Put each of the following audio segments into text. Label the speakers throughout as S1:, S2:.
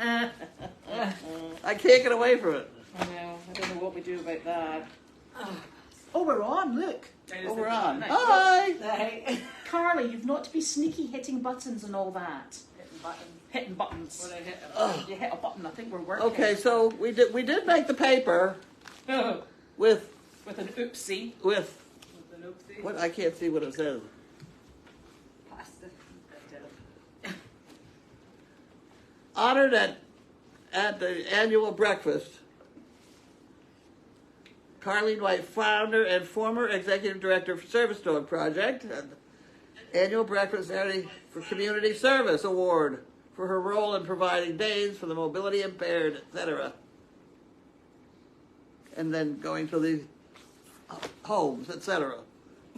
S1: I can't get away from it.
S2: I know. I don't know what we do about that.
S3: Oh, we're on, look.
S1: Oh, we're on.
S2: Nice.
S1: Hi.
S2: Hey.
S3: Carly, you've not to be sneaky hitting buttons and all that.
S2: Hitting buttons.
S3: Hitting buttons.
S2: What I hit?
S3: You hit a button, I think we're working.
S1: Okay, so we did make the paper with
S3: an oopsie.
S1: with
S2: An oopsie.
S1: what I can't see what it says.
S2: Pasta.
S1: Honored at the annual breakfast, Carlene White, founder and former executive director for Service Dog Project, and annual breakfast for community service award for her role in providing days for the mobility impaired, etc. And then going to the homes, etc.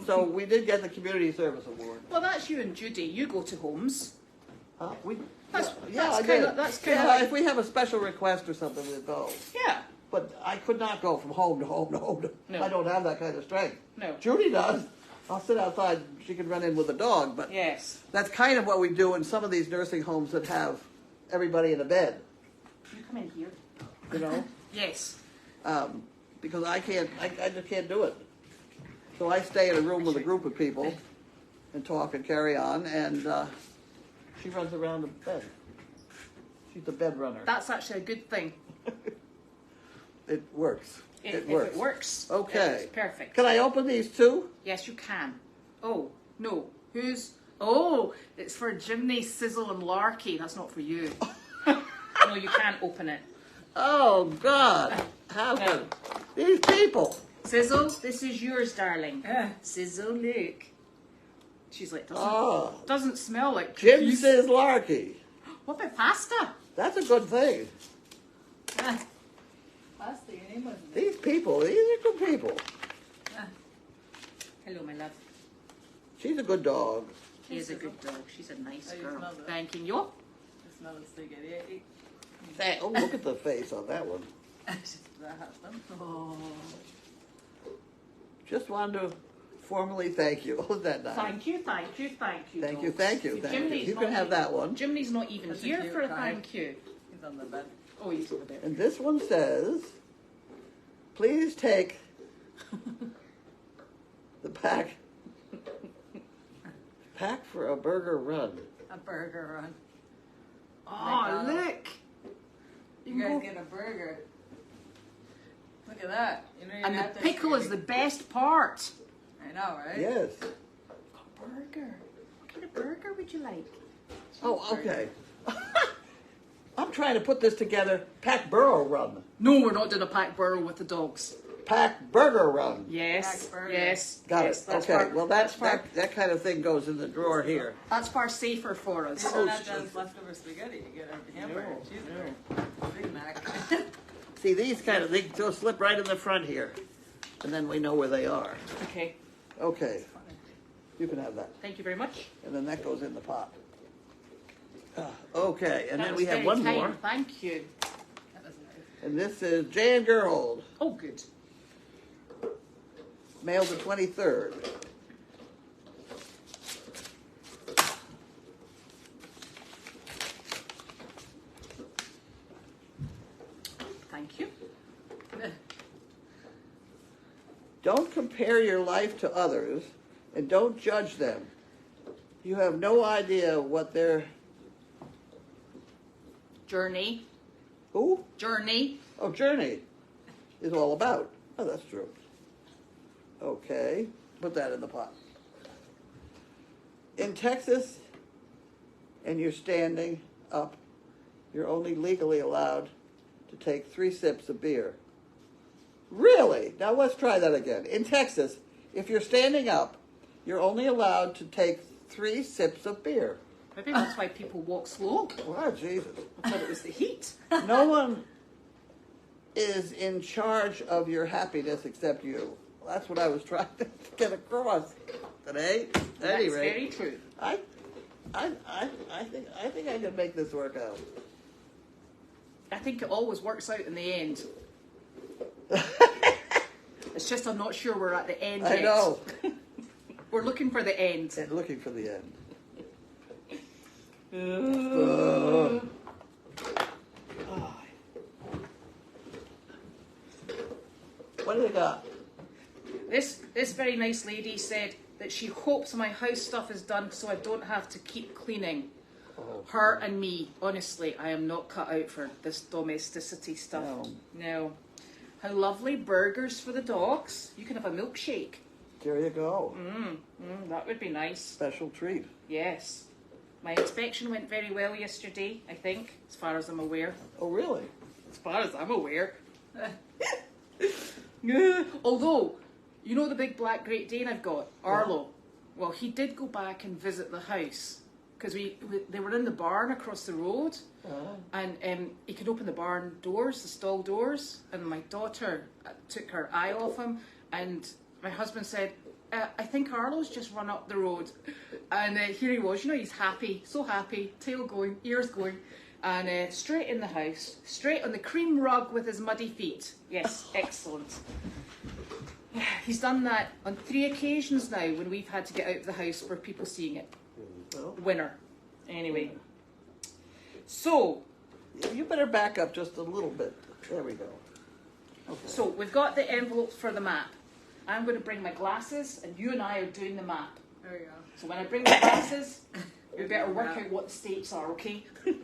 S1: So we did get the community service award.
S3: Well, that's you and Judy. You go to homes.
S1: That's
S3: that's
S1: I
S3: kinda-
S1: did.
S3: that's kinda
S1: yeah,
S3: like-
S1: if we have a special request or something, we'll go.
S3: Yeah.
S1: But I could not go from home to home to home.
S3: No.
S1: I don't have that kind of strength.
S3: No.
S1: Judy does. I'll sit outside. She can run in with a dog. But
S3: Yes.
S1: that's kind of what we do in some of these nursing homes that have everybody in a bed.
S3: You come in here.
S1: You know,
S3: Yes.
S1: because I just can't do it. So I stay in a room with a group of people and talk and carry on. And she runs around the bed. She's the bed runner.
S3: That's actually a good thing.
S1: It works.
S3: If
S1: works.
S3: it works.
S1: Okay.
S3: It's perfect.
S1: Can I open these too?
S3: Yes, you can. Oh, no. Oh, it's for Jimmy, Sizzle and Larky. That's not for you. No, you can't open it.
S1: Oh, God. How
S3: No.
S1: can these people?
S3: Sizzle, this is yours, darling. Sizzle, look. She's like, doesn't smell like
S1: Jim
S3: cookies.
S1: says Larky.
S3: What about pasta?
S1: That's a good thing.
S2: Pasta, your name wasn't
S1: These people, these are good people.
S3: Hello, my love.
S1: She's a good dog.
S3: She is a good dog. She's a nice
S2: Oh, you
S3: girl.
S2: smell it.
S3: Thanking you.
S2: I smell the spaghetti.
S1: Oh, look at the face on that one.
S2: Oh.
S1: Just wanted to formally thank you. Isn't that nice?
S3: Thank you, thank you, thank you.
S1: Thank you,
S3: dogs.
S1: thank you, thank you.
S3: Jimny's
S1: You
S3: not
S1: can have
S3: even-
S1: that one.
S3: Jimny's not even
S2: That's a
S3: here
S2: cute
S3: for a
S2: guy.
S3: thank you.
S2: He's on the bed.
S3: Oh, he's over there.
S1: And this one says, please take the pack for a burger run.
S2: A burger run.
S3: Oh, look.
S2: You guys get a burger. Look at that. You know, you're
S3: And the
S2: not that
S3: pickle is the
S2: skinny.
S3: best part.
S2: I know, right?
S1: Yes.
S3: A burger. What kind of burger would you like?
S1: Oh, okay. I'm trying to put this together. Pack burro run.
S3: No, we're not doing a packed burger with the dogs.
S1: Pack burger run.
S3: Yes,
S2: Packed burger.
S1: Got
S3: yes. yes,
S1: it.
S3: that's
S1: Okay.
S3: far-
S1: Well,
S3: that's far,
S1: that kind of thing goes in the drawer here.
S3: that's far safer for us.
S2: You don't have those leftover spaghetti. You get a hamburger, cheeseburger, Big Mac.
S1: See, these kind of things will slip right in the front here, and then we know where they are.
S3: Okay,
S1: Okay. You can have that,
S3: thank you very much.
S1: and then that goes in the pot. Okay, and
S3: That
S1: then
S3: was
S1: we have
S3: very
S1: one
S3: kind.
S1: more,
S3: Thank you.
S2: That was nice.
S1: and this is Jan Gerhold,
S3: Oh, good.
S1: mailed the 23rd.
S3: Thank you.
S1: Don't compare your life to others, and don't judge them. You have no idea what their
S3: Journey.
S1: who?
S3: Journey.
S1: Oh, journey is all about. Oh, that's true. Okay, put that in the pot. In Texas, and you're standing up, you're only legally allowed to take 3 sips of beer. Really? Now let's try that again. In Texas, if you're standing up, you're only allowed to take 3 sips of beer.
S3: Maybe that's why people walk slow.
S1: Wow, Jesus.
S3: I thought it was the heat.
S1: No one is in charge of your happiness except you. Well, that's what I was trying to get across today. At any
S3: That's
S1: rate,
S3: very true.
S1: I think I can make this work out.
S3: I think it always works out in the end. It's just I'm not sure we're at the end
S1: I
S3: yet.
S1: know.
S3: We're looking for the end.
S1: And looking for the end. What do you got?
S3: This very nice lady said that she hopes my house stuff is done so I don't have to keep cleaning.
S1: Oh.
S3: Her and me, honestly, I am not cut out for this domesticity stuff. No. How lovely. Burgers for the dogs. You can have a milkshake.
S1: There you go.
S3: That would be nice.
S1: Special treat.
S3: Yes. My inspection went very well yesterday, I think, as far as I'm aware.
S1: Oh, really?
S3: As far as I'm aware. Although, you know the big black Great Dane I've got, Arlo? Well, he did go back and visit the house. Because they were in the barn across the road. And he could open the barn doors, the stall doors. And my daughter took her eye off him. And my husband said, I think Arlo's just run up the road. And here he was, he's happy, so happy, tail going, ears going. And straight in the house, straight on the cream rug with his muddy feet. Yes, excellent. He's done that on 3 occasions now when we've had to get out of the house for people seeing it. Winner. Anyway. So.
S1: You better back up just a little bit. There we go. Okay.
S3: So we've got the envelopes for the map. I'm going to bring my glasses and you and I are doing the map.
S2: There you go.
S3: So when I bring my glasses, we better work out what the states are, okay? In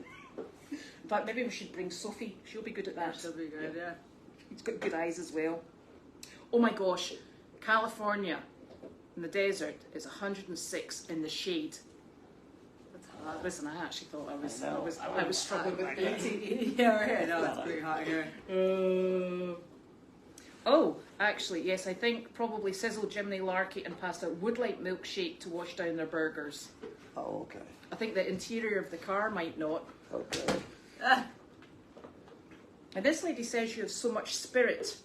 S3: fact, maybe we should bring Sophie. She'll be good at that.
S2: She'll be good, yeah.
S3: He's got good eyes as well. Oh my gosh. California in the desert is 106 in the shade. Listen, I actually thought I was struggling with 80.
S2: Yeah, right. No, it's pretty hot here.
S3: Oh, actually, yes, I think probably Sizzle, Jiminy, Larky and Pasta would like milkshake to wash down their burgers.
S1: Oh, okay.
S3: I think the interior of the car might not.
S1: Okay.
S3: And this lady says you have so much spirit.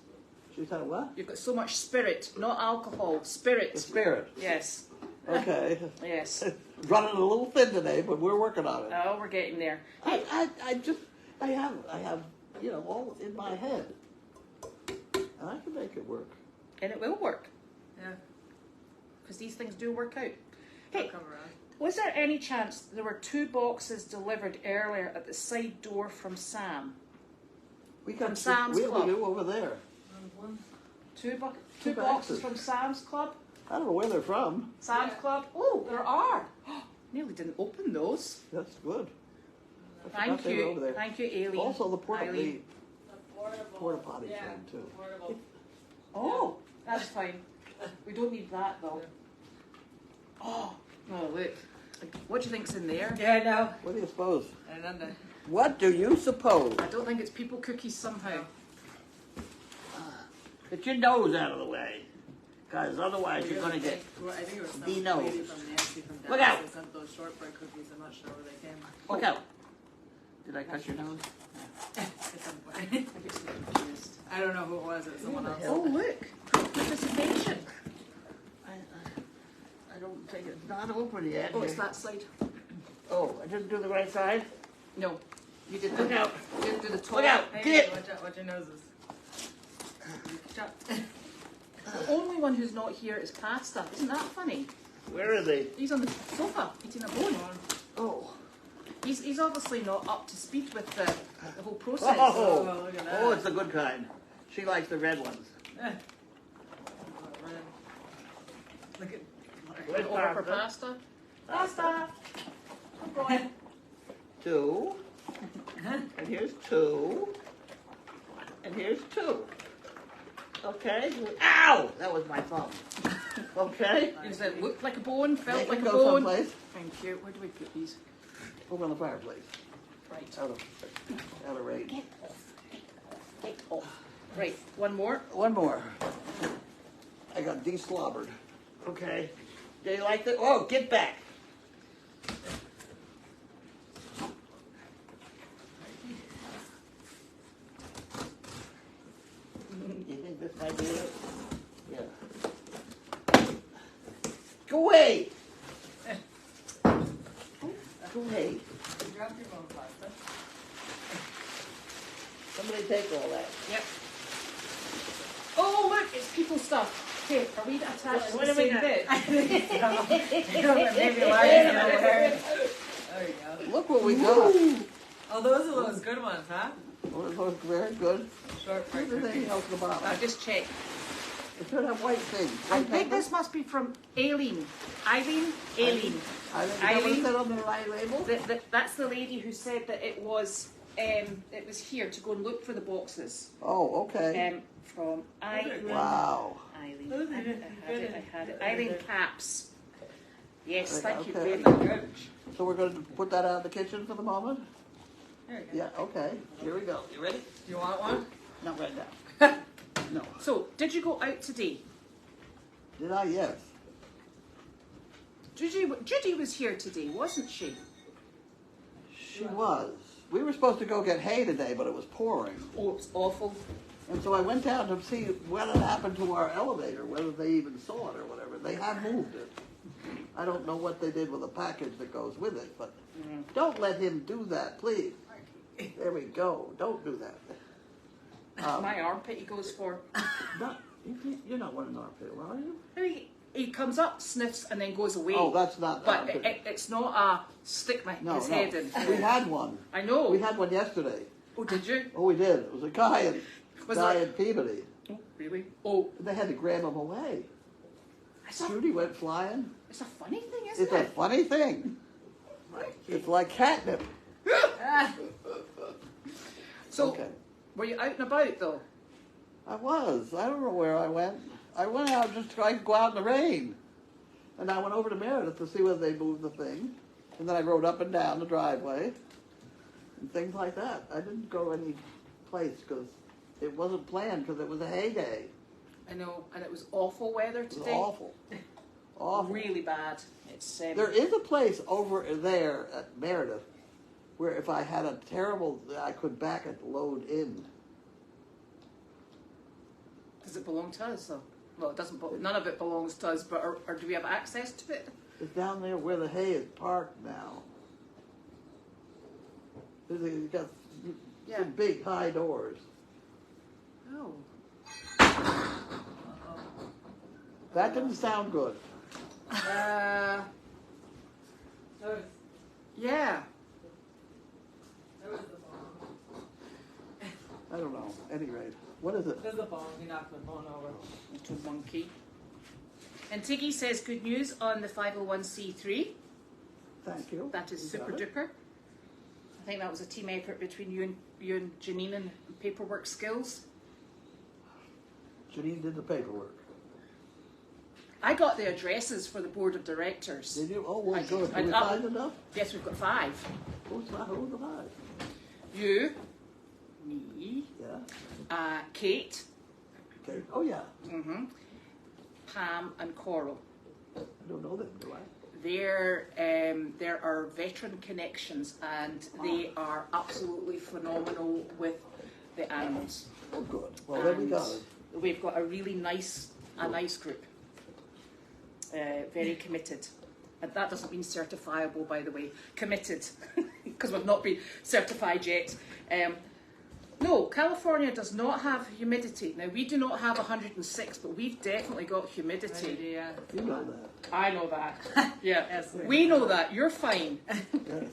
S1: She's had what?
S3: You've got so much spirit, not alcohol, spirit.
S1: The spirit.
S3: Yes.
S1: Okay.
S3: Yes.
S1: Running a little thin today, but we're working on it.
S3: Oh, we're getting there.
S1: I have, all in my head. And I can make it work.
S3: And it will work.
S2: Yeah.
S3: Because these things do work out.
S2: They'll
S3: Hey,
S2: come around.
S3: was there any chance there were 2 boxes delivered earlier at the side door from Sam?
S1: We got
S3: From Sam's
S1: we
S3: Club.
S1: do over there.
S3: Two
S1: Two
S3: boxes
S1: boxes.
S3: from Sam's Club?
S1: I don't know where they're from.
S3: Sam's Club? Oh, there are. Nearly didn't open those.
S1: That's good. I
S3: Thank
S1: forgot they were over
S3: you.
S1: there.
S3: Thank you, Aileen.
S1: Also, the
S3: Eileen.
S1: porta potty thing too.
S3: Oh, that's fine. We don't need that though. Oh, look. What do you think's in there?
S2: Yeah, I know.
S1: What do you suppose?
S2: I don't know.
S1: What do you suppose?
S3: I don't think it's people cookies somehow.
S1: Get your nose out of the way, because otherwise you're going to get.
S2: I think it was some
S1: the nose.
S2: lady from Nancy from
S1: Look
S2: Dallas
S1: out.
S2: that sent those shortbread cookies. I'm not sure where they came.
S1: Look out. Did I cut your nose?
S2: At some point. I don't know who it was. It was someone else.
S3: Oh, look. Participation.
S1: I don't think it's not open yet.
S3: Oh, it's that side.
S1: Oh, I didn't do the right side?
S3: No. You did
S1: Look out.
S3: You didn't do the top.
S1: Look out.
S2: Hey,
S1: Get.
S2: watch out. Watch your noses.
S3: The only one who's not here is Pasta. Isn't that funny?
S1: Where are they?
S3: He's on the sofa eating a bone.
S1: Oh.
S3: He's obviously not up to speed with the whole process.
S1: Oh,
S2: look at that.
S1: oh, it's the good kind. She likes the red ones.
S2: Look at.
S1: Where's
S3: Order for
S1: pasta?
S3: pasta. Pasta. Good boy.
S1: 2. And here's 2. And here's 2. Okay. Ow! That was my thumb. Okay.
S3: Does it look like a bone? Felt
S1: Make
S3: like
S1: it
S3: a
S1: go
S3: bone?
S1: someplace.
S3: Thank you. Where do we put these?
S1: Over on the fireplace.
S3: Right.
S1: Out of range.
S3: Get off. Right. One more.
S1: One more. I got de-slobbered. Okay. Do you like that? Oh, get back. You think this might be it? Yeah. Go away! Go away.
S2: You dropped your bone pasta.
S1: Somebody take all that.
S3: Yep. Oh, look, it's people stuff. Okay, are we attached to
S1: What
S3: the
S1: do we
S3: same
S1: got?
S3: bit?
S2: Maybe Larry's in there. There you go.
S1: Look what we got.
S2: Oh, those are those good ones, huh?
S1: Well, it looks very good.
S2: Short
S1: Here's anything else in the bottom.
S3: I just checked.
S1: It should have white things.
S3: I
S1: White
S3: think
S1: paper.
S3: this must be from Aileen. Eileen? Aileen.
S1: I think
S3: Eileen?
S1: that on the right label.
S3: That's the lady who said that it was here to go and look for the boxes.
S1: Oh, okay.
S3: From Eileen.
S1: Wow.
S3: Eileen. I had it. Eileen Caps. Yes, thank you
S1: Okay.
S3: very much.
S1: So we're going to put that out in the kitchen for the moment?
S2: There you go.
S1: Yeah, okay. Here we go. You ready?
S2: You want one?
S1: Not right now. No.
S3: So, did you go out today?
S1: Did I? Yes.
S3: Judy was here today, wasn't she?
S1: She was. We were supposed to go get hay today, but it was pouring.
S3: Oh, it's awful.
S1: And so I went down to see what had happened to our elevator, whether they even saw it or whatever. They had moved it. I don't know what they did with the package that goes with it, but don't let him do that, please. There we go. Don't do that.
S3: My armpit he goes for.
S1: You're not one in armpit, are you?
S3: He comes up, sniffs, and then goes away.
S1: Oh, that's not
S3: But
S1: armpit.
S3: it's not a stick my his head in.
S1: We had one.
S3: I know.
S1: We had one yesterday.
S3: Oh, did you?
S1: Oh, we did. It was a guy in
S3: Was it-
S1: in Peabody.
S3: Oh, really? Oh,
S1: They had to grab him away.
S3: it's a,
S1: Judy went flying.
S3: it's a funny thing, isn't
S1: It's a
S3: it?
S1: funny thing. It's like catnip.
S3: So,
S1: Okay.
S3: were you out and about though?
S1: I was. I don't know where I went. I went out just to go out in the rain. And I went over to Meredith to see whether they moved the thing. And then I rode up and down the driveway. And things like that. I didn't go any place because it wasn't planned because it was a hay day.
S3: I know, and it was awful weather
S1: It was
S3: today.
S1: awful. Awful.
S3: Really bad. It's
S1: There is a place over there at Meredith where if I had a terrible, I could back it load in.
S3: Does it belong to us though? Well, it doesn't. None of it belongs to us, but or do we have access to it?
S1: It's down there where the hay is parked now. It's got
S3: Yeah.
S1: some big high doors.
S3: Oh.
S1: That didn't sound good.
S3: Yeah.
S1: I don't know. At any rate, what is it?
S2: There's a phone. He knocked the phone over.
S3: Little monkey. And Tiggy says good news on the 501c3.
S1: Thank you.
S3: That is
S1: You
S3: super
S1: got it.
S3: duper. I think that was a team effort between you and Janine and paperwork skills.
S1: Janine did the paperwork.
S3: I got the addresses for the board of directors.
S1: Did you? Oh, well,
S3: I
S1: good.
S3: did.
S1: Did we find enough?
S3: Yes, we've got 5.
S1: Who's the five?
S3: You, me, Kate,
S1: Okay. Oh, yeah.
S3: Pam, and Coral.
S1: I don't know them, do I?
S3: There are veteran connections, and they are absolutely phenomenal with the animals.
S1: Oh, good. Well, there we go.
S3: We've got a really nice group. Very committed. And that doesn't mean certifiable, by the way. Committed, because we've not been certified yet. No, California does not have humidity. Now, we do not have 106, but we've definitely got humidity.
S2: Yeah.
S1: You know that.
S3: I know that. Yeah,
S2: Yes,
S3: we know that. You're fine.
S1: Yes.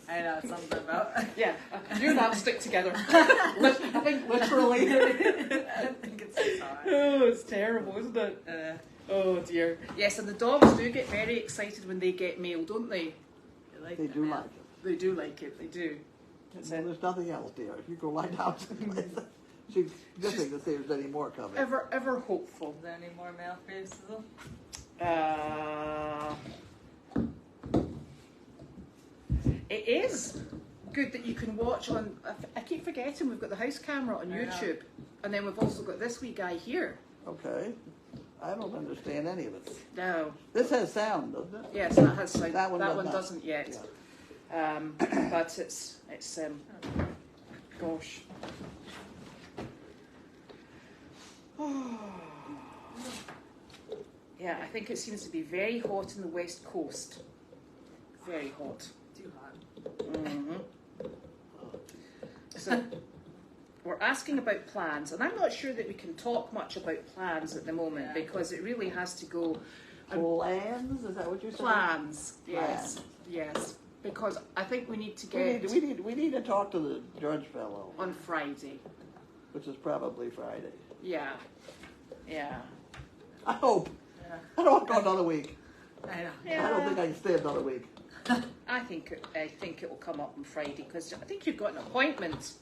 S2: I know something about.
S3: Yeah, you and I'll stick together. I think literally.
S2: I think it's sorry.
S3: Oh, it's terrible, isn't it? Oh dear. Yes, and the dogs do get very excited when they get mail, don't they?
S1: They do like it.
S3: They do like it. They do. That's
S1: Well,
S3: it.
S1: there's nothing else, dear. If you go lie down someplace, she's missing to see if there's any more coming.
S3: Ever hopeful.
S2: Is there any more mail for you, Sizzle?
S3: It is good that you can watch on. I keep forgetting we've got the house camera on
S2: I know.
S3: YouTube, and then we've also got this wee guy here.
S1: Okay. I don't understand any of it.
S3: No.
S1: This has sound, doesn't it?
S3: Yes, that has sound.
S1: That one does
S3: one
S1: not.
S3: doesn't yet.
S1: Yeah.
S3: But it's gosh. Yeah, I think it seems to be very hot in the west coast. Very hot.
S2: Too hot.
S3: So we're asking about plans, and I'm not sure that we can talk much about plans at the moment
S2: Yeah.
S3: because it really has to go.
S1: Plans? Is that what you're saying?
S3: Plans, yes,
S1: Plans.
S3: yes. because I think we need to get
S1: We need to talk to the judge fellow,
S3: on Friday.
S1: which is probably Friday.
S3: Yeah.
S1: I hope.
S2: Yeah.
S1: I don't want to go another week.
S2: I know.
S3: Yeah.
S1: I don't think I can stay another week.
S3: I think it will come up on Friday because I think you've got an appointment.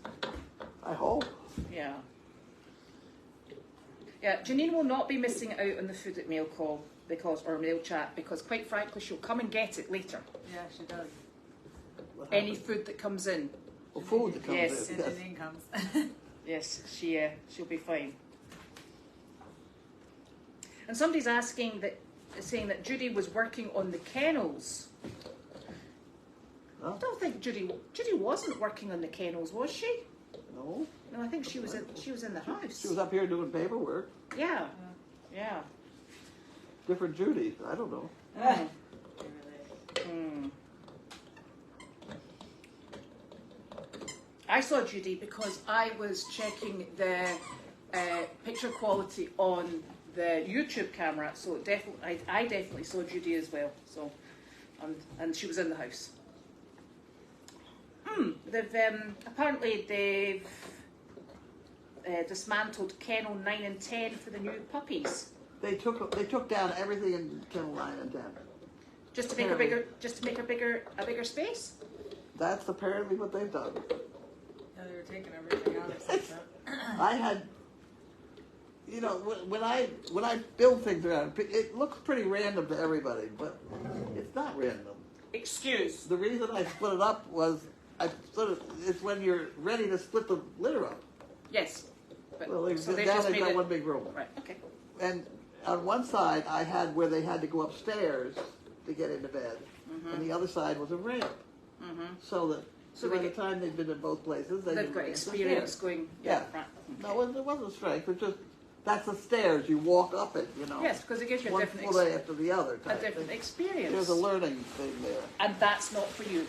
S1: I hope.
S3: Yeah. Yeah, Janine will not be missing out on the food at mail call or mail chat because, quite frankly, she'll come and get it later.
S2: Yeah, she does.
S1: What
S3: Any
S1: happens?
S3: food that comes in.
S1: Well, food that comes
S3: Yes.
S1: in.
S2: And
S1: Yes.
S2: Janine comes.
S3: Yes, she'll be fine. And somebody's saying that Judy was working on the kennels.
S1: Huh?
S3: I don't think Judy wasn't working on the kennels, was she?
S1: No.
S3: No, I think she was in the house.
S1: She was up here doing paperwork.
S3: Yeah. Yeah.
S1: Different Judy. I don't know.
S3: Mm. I saw Judy because I was checking the picture quality on the YouTube camera, so I definitely saw Judy as well. So, and she was in the house. Apparently they've dismantled kennel 9 and 10 for the new puppies.
S1: They took down everything in kennel 9 and 10.
S3: Just to make a bigger space.
S1: That's apparently what they've done.
S2: Yeah, they were taking everything out or something.
S1: I had, when I build things around, it looks pretty random to everybody, but it's not random.
S3: Excuse.
S1: The reason I split it up was it's when you're ready to split the litter up.
S3: Yes. But,
S1: Well,
S3: so
S1: so
S3: they've
S1: now
S3: just
S1: they've
S3: made
S1: got
S3: it.
S1: one big room.
S3: Right. Okay.
S1: And on one side, I had where they had to go upstairs to get into bed, and the other side was a ramp, so that
S3: So
S1: by
S3: they
S1: the time they've been in both places,
S3: They've
S1: can
S3: got
S1: get
S3: experience
S1: upstairs.
S3: going.
S1: Yeah.
S3: Right.
S1: No, it wasn't strength. It's just that's the stairs. You walk up it.
S3: Yes, because it gives you a
S1: one
S3: different
S1: foot after the other.
S3: a
S1: Type
S3: different
S1: thing.
S3: experience.
S1: There's a learning thing there.
S3: And that's not for you,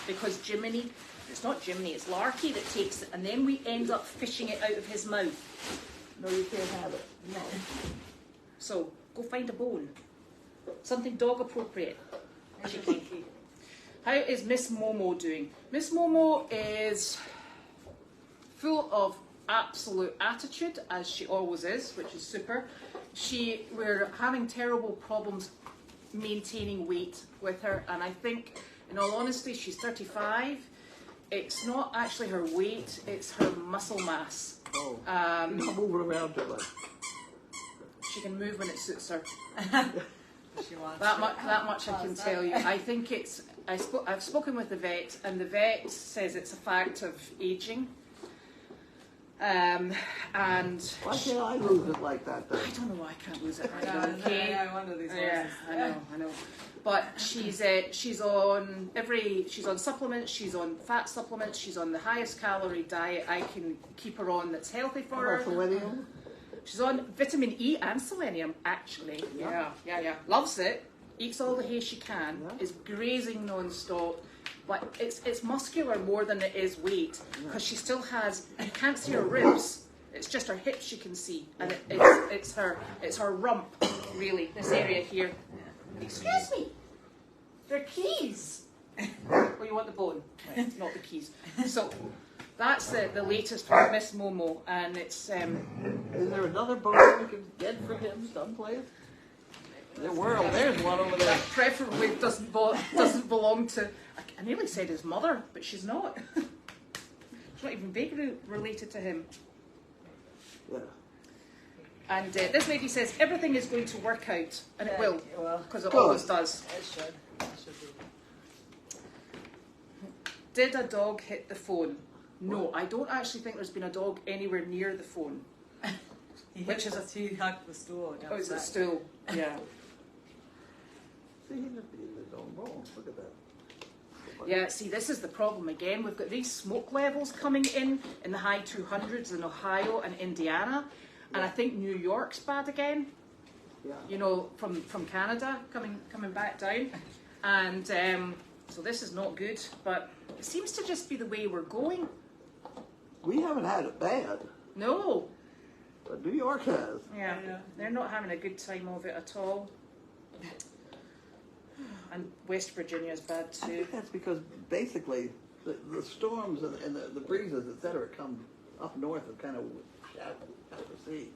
S3: because Jiminy, it's not Jiminy, it's Larky that takes it, and then we end up fishing it out of his mouth.
S1: No, you can't have it.
S3: No. So go find a bone, something dog appropriate. How is Miss Momo doing? Miss Momo is full of absolute attitude, as she always is, which is super. We're having terrible problems maintaining weight with her, and I think, in all honesty, she's 35. It's not actually her weight, it's her muscle mass.
S1: Oh, you're not moving around too much.
S3: She can move when it suits her.
S2: She wants
S3: That
S2: to.
S3: much I can tell you. I think it's. I've spoken with the vet, and the vet says it's a fact of aging. And
S1: Why can't I lose it like that then?
S3: I don't know why I can't lose it right
S2: Yeah,
S3: now. Okay.
S2: I wonder these
S3: Yeah,
S2: horses.
S3: I know. But she's on supplements. She's on fat supplements. She's on the highest calorie diet I can keep her on that's healthy for her.
S1: Selenium?
S3: She's on vitamin E and selenium, actually. Yeah. Loves it. Eats all the hay she can.
S1: Yeah.
S3: Is grazing non-stop. But it's muscular more than it is weight, because she still has. You can't see her ribs. It's just her hips you can see, and it's her rump, really. This area here. Excuse me. They're keys. Oh, you want the bone? Right, not the keys. So. That's the latest from Miss Momo, and it's.
S1: Is there another bone we can get for him someplace? There's one over there.
S3: Preferably doesn't belong to. I nearly said his mother, but she's not. She's not even vaguely related to him.
S1: Yeah.
S3: And this lady says everything is going to work out, and it will, because it
S1: Good.
S3: always does.
S2: It should. It should be.
S3: Did a dog hit the phone? No, I don't actually think there's been a dog anywhere near the phone.
S2: He hucked the stool against
S3: Oh, is it
S2: that.
S3: still? Yeah.
S1: See, he just being his own bone. Look at that.
S3: Yeah, see, this is the problem again. We've got these smoke levels coming in the high 200s in Ohio and Indiana, and I think New York's bad again.
S1: Yeah.
S3: You know, from Canada coming back down, and so this is not good. But it seems to just be the way we're going.
S1: We haven't had it bad,
S3: No,
S1: but New York has.
S3: yeah, they're not having a good time of it at all. And West Virginia is bad
S1: I
S3: too.
S1: think that's because basically the storms and the breezes, et cetera, come up north and kind of out to sea.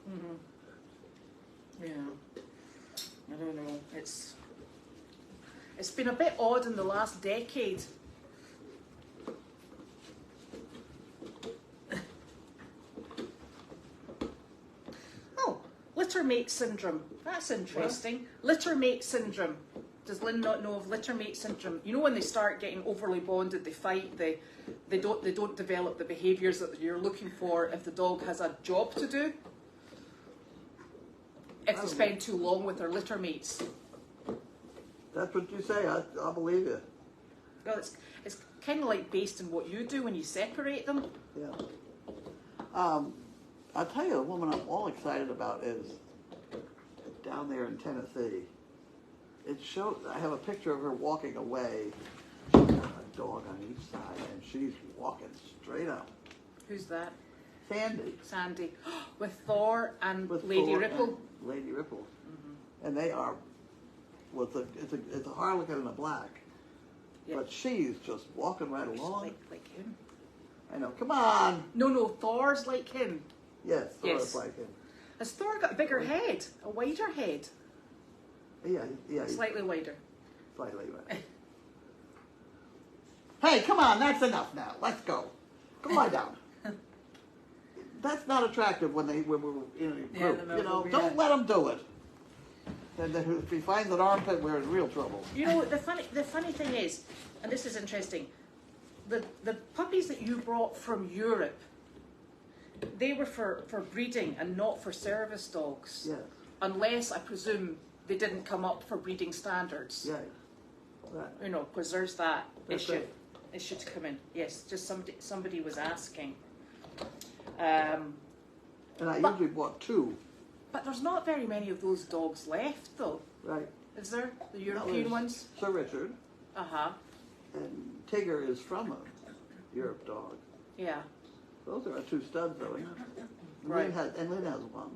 S3: Yeah. I don't know. It's been a bit odd in the last decade. Oh, littermate syndrome. That's interesting. Littermate syndrome. Does Lynn not know of littermate syndrome? You know, when they start getting overly bonded, they fight. They don't develop the behaviours that you're looking for if the dog has a job to do. If they spend too long with their litter mates.
S1: That's what you say. I'll believe you.
S3: Well, it's kind of like based on what you do when you separate them.
S1: Yeah. I'll tell you, a woman I'm all excited about is down there in Tennessee. It shows. I have a picture of her walking away. She's got a dog on each side, and she's walking straight up.
S3: Who's that?
S1: Sandy.
S3: Sandy. With Thor and
S1: With
S3: Lady
S1: Thor
S3: Ripple.
S1: and Lady Ripple. And they are. It's a harlequin and a black.
S3: Yep.
S1: But she's just walking right along.
S3: Like him.
S1: I know. Come on.
S3: No, Thor's like him.
S1: Yes, Thor's
S3: Yes.
S1: like him.
S3: Has Thor got a bigger head? A wider head?
S1: Yeah, he's
S3: Slightly wider.
S1: slightly right. Hey, come on, that's enough now. Let's go. Go lie down. That's not attractive when we're in a group.
S2: Yeah, the
S1: You know,
S2: milk,
S1: don't
S2: yeah.
S1: let them do it. And then if he finds an armpit, we're in real trouble.
S3: You know, the funny thing is, and this is interesting, the puppies that you brought from Europe, they were for breeding and not for service dogs.
S1: Yes.
S3: Unless, I presume, they didn't come up for breeding standards.
S1: Yeah. Right.
S3: You know, because there's that
S1: That's
S3: issue.
S1: right.
S3: It should come in. Yes, just somebody was asking.
S1: And I
S3: But-
S1: usually bought two.
S3: But there's not very many of those dogs left, though.
S1: Right.
S3: Is there? The
S1: Now,
S3: European
S1: there's
S3: ones?
S1: Sir Richard.
S3: Uh-huh.
S1: And Tigger is from a Europe dog.
S3: Yeah.
S1: Those are our two studs, though. Isn't it?
S3: Right.
S1: Lynn has one.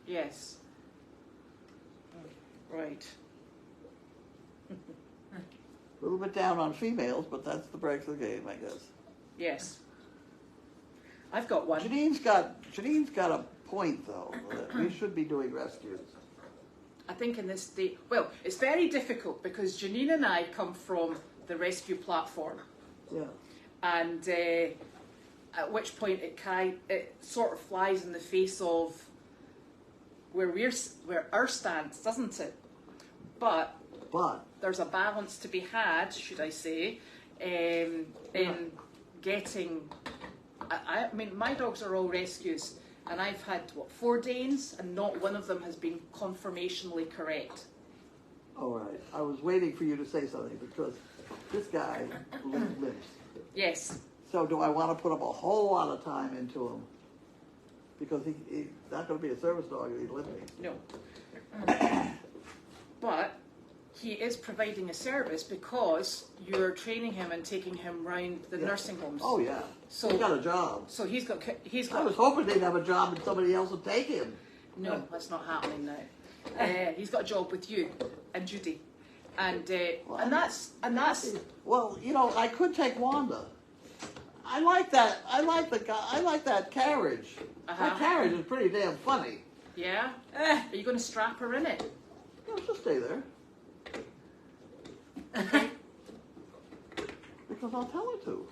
S3: Yes. Right.
S1: A little bit down on females, but that's the breaks of the game, I guess.
S3: Yes. I've got one.
S1: Janine's got a point, though, that we should be doing rescues.
S3: I think in this day, well, it's very difficult because Janine and I come from the rescue platform,
S1: Yeah.
S3: and at which point it sort of flies in the face of where our stance, doesn't it? But there's a balance to be had, should I say, in getting. I mean, my dogs are all rescues, and I've had 4 Danes, and not one of them has been conformationally correct.
S1: All right. I was waiting for you to say something because this guy limps.
S3: Yes.
S1: So do I want to put up a whole lot of time into him? Because he's not going to be a service dog if he's limping.
S3: No. But he is providing a service because you're training him and taking him round the nursing homes.
S1: Oh yeah.
S3: So-
S1: he's got a job.
S3: So he's got.
S1: I was hoping they'd have a job and somebody else would take him.
S3: No, that's not happening now. He's got a job with you and Judy, and that's.
S1: Well, you know, I could take Wanda. I like that. I like that carriage.
S3: Uh-huh.
S1: That carriage is pretty damn funny.
S3: Yeah. Are you going to strap her in it?
S1: No, she'll stay there. Because I'll tell her to.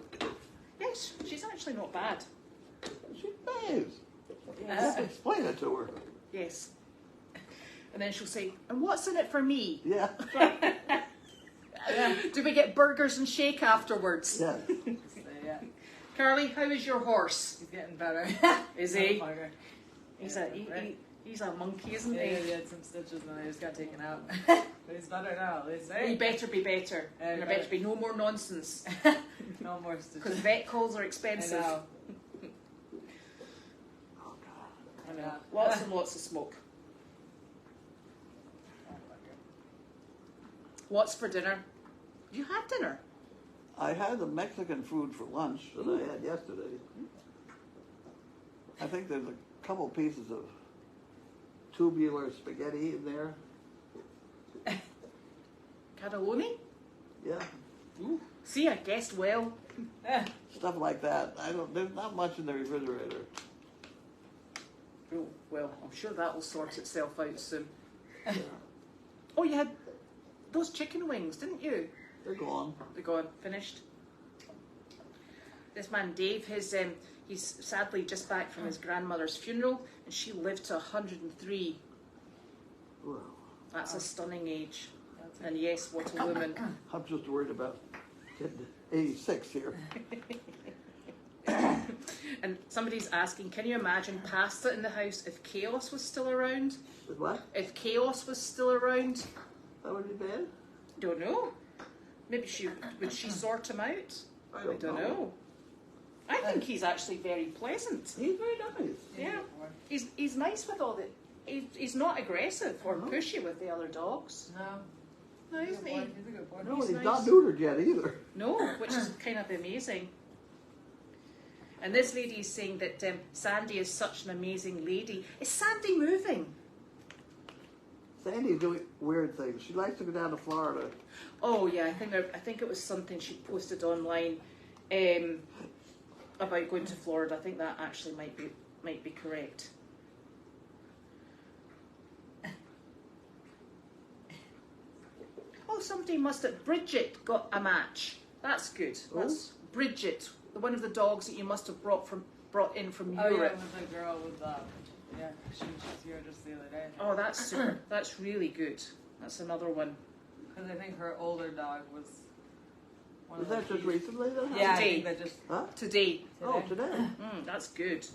S3: Yes, she's actually not bad.
S1: She behaves. I have
S3: Yes.
S1: to explain it to her.
S3: Yes. And then she'll say, "And what's in it for me?
S1: Yeah.
S3: Do we get burgers and shake afterwards?"
S1: Yeah.
S2: So, yeah,
S3: Carly, how is your horse?
S2: he's getting better.
S3: Is he?
S2: Bugger.
S3: He's
S2: Yeah,
S3: a
S2: right.
S3: he's a monkey, isn't
S2: Yeah,
S3: he?
S2: he had some stitches and I just got taken out. But he's better now, at least.
S3: You better be better.
S2: Yeah,
S3: There
S2: better.
S3: better be no more nonsense.
S2: No more
S3: Because
S2: stitches.
S3: vet calls are
S2: I
S3: expensive.
S2: know.
S1: Oh God.
S3: I know.
S2: Yeah.
S3: Lots and lots of smoke.
S2: Oh, bugger.
S3: What's for dinner? Did you have dinner?
S1: I had the Mexican food for lunch that I had yesterday. I think there's a couple pieces of tubular spaghetti in there.
S3: Cannelloni?
S1: Yeah,
S3: Ooh. See, I guessed well.
S1: stuff like that. There's not much in the refrigerator.
S3: Oh, well, I'm sure that will sort itself out soon.
S1: Yeah,
S3: Oh, you had those chicken wings, didn't you?
S1: they're gone.
S3: They're gone, finished. This man Dave, he's sadly just back from his grandmother's funeral, and she lived to 103.
S1: Wow.
S3: That's a stunning age. And yes, what a woman.
S1: I'm just worried about getting 86 here.
S3: And somebody's asking, can you imagine pasta in the house if chaos was still around?
S1: What?
S3: If chaos was still around?
S1: That would be bad?
S3: Don't know. Maybe would she sort him out?
S1: I
S3: don't know. I think he's actually very pleasant.
S1: He's very nice.
S3: Yeah. He's nice with all the... He's not aggressive or pushy with the other dogs.
S2: No.
S3: No, isn't he?
S2: He's a good boy.
S1: No,
S3: He's
S1: he's
S3: nice.
S1: not neutered yet either.
S3: No, which is kind of amazing. And this lady is saying that Sandy is such an amazing lady. Is Sandy moving?
S1: Sandy's doing weird things. She likes to go down to Florida.
S3: Oh yeah, I think it was something she posted online about going to Florida. I think that actually might be correct. Oh, somebody must have... Bridget got a match. That's good. That's Bridget, one of the dogs that you must have brought in from
S2: Oh, yeah,
S3: Europe.
S2: with the girl with yeah, she was just here just the other day.
S3: Oh, that's super. That's really good. That's another one.
S2: Because I think her older dog was one
S1: Was
S2: of
S1: that
S2: the
S1: just
S2: bees.
S1: recently then?
S2: Yeah, I
S3: Today.
S2: think that just...
S1: Huh?
S3: Today.
S1: Oh, today.
S3: That's good.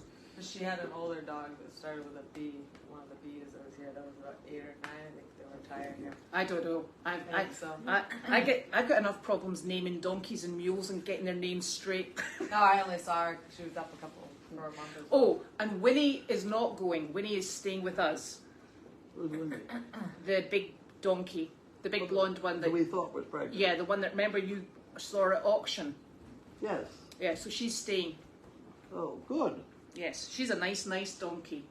S2: She had an older dog that started with a bee. One of the bees that was here, that was about 8 or 9. I think they were retired here.
S3: I don't know.
S2: I think so.
S3: I've got enough problems naming donkeys and mules and getting their names straight.
S2: No, I only saw her. She was up for a month or so.
S3: Oh, and Winnie is not going. Winnie is staying with us.
S1: Who's Wendy?
S3: The big donkey, the big blonde one
S1: That
S3: that.
S1: we thought was pregnant.
S3: Yeah, the one that remember you saw her at auction.
S1: Yes.
S3: Yeah, so she's staying.
S1: Oh, good.
S3: Yes, she's a nice donkey.